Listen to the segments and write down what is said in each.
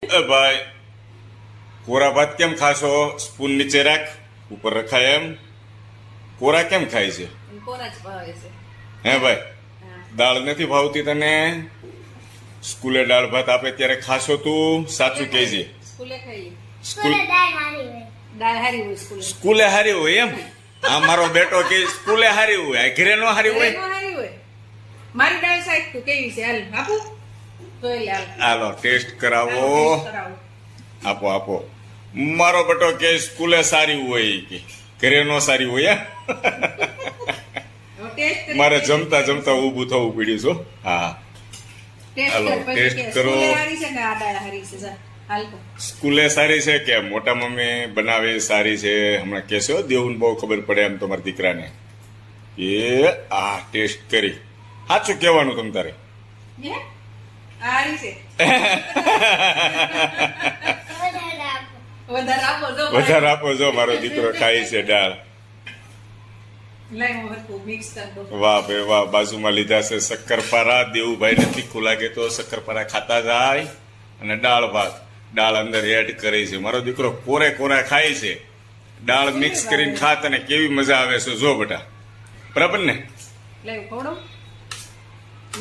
ભાઈ કોરા ભાત કેમ ખાશો? સ્પૂન નીચે રાખ, ઉપર રખાય એમ. કોરા કેમ ખાય છે? કોરા જ ભાવે છે. હે ભાઈ, હા. દાળ નથી ભાવતી તને? સ્કૂલે દાળ ભાત આપે ત્યારે ખાશો તું? સાચું કહેજે. સ્કૂલે ખાઈએ. સ્કૂલ દાળ હારી હોય સ્કૂલે. સ્કૂલે હારી હોય એમ? આ મારો બેટો કે સ્કૂલે હારી હોય, આ ઘરે નો હારી હોય. ઘરે નો હારી હોય. મારી દાળ શાક તું કેવી છે? હાલ આપું તો લે હાલ. હાલો ટેસ્ટ કરાવો. કરાવો. આપો આપો. મારો બેટો કે સ્કૂલે સારી હોય કે ઘરે નો સારી હોય. હવે ટેસ્ટ કરી મારે જમતા જમતા ઊભું થવું પડ્યું છો. હા, ટેસ્ટ હાલો, કર, પછી ટેસ્ટ કે કરો. સ્કૂલે હારી છે કે આ દાળ હારી છે? જા, હાલ તો. સ્કૂલે સારી છે કે મોટા મમ્મી બનાવે સારી છે? હમણાં કહેશો દેવું બહુ ખબર પડે એમ તમારા દીકરાને. એ આ ટેસ્ટ કરી સાચું કહેવાનું તમ તારે. હે? હારી છે. વધારે આપો જો. વધારે આપો જો, મારો દીકરો ખાય છે દાળ. લઈ હું હરખું મિક્સ કરી દઉં. વાહ ભાઈ વાહ. બાજુમાં લીધા છે શક્કરપારા. દેવુભાઈ ને તીખું લાગે તો શક્કરપારા ખાતા જાય. અને દાળ ભાત, દાળ અંદર એડ કરી છે. મારો દીકરો કોરે કોરા ખાય છે. દાળ મિક્સ કરીને ખાત અને કેવી મજા આવે છે જો બેટા. બરાબર ને? લઈ હું ખવડાવું?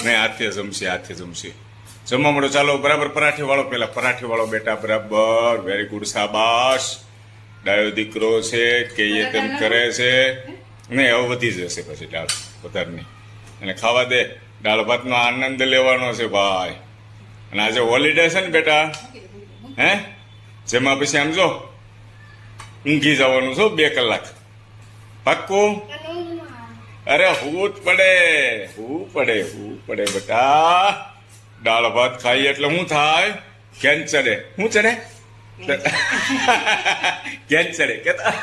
નહીં, હાથે જમશે, હાથે જમશે. જમવા મળો. ચાલો બરાબર. પરાઠી વાળો પેલા, પરાઠી વાળો બેટા. બરાબર, વેરી ગુડ, શાબાશ. ડાયો દીકરો છે કે એ તેમ કરે છે. નહીં, હવે વધી જશે પછી દાળ વધારે નહીં. અને ખાવા દે. દાળ ભાતનો આનંદ લેવાનો છે ભાઈ. અને આજે હોલિડે છે ને બેટા, હે, જેમાં પછી આમ જો ઊંઘી જવાનું છો 2 કલાક પાક્કું. અરે હું જ પડે, હું પડે બેટા. દાળ ભાત ખાઈએ એટલે શું થાય? કેન ચડે. શું ચડે? કેન ચડે કેતા.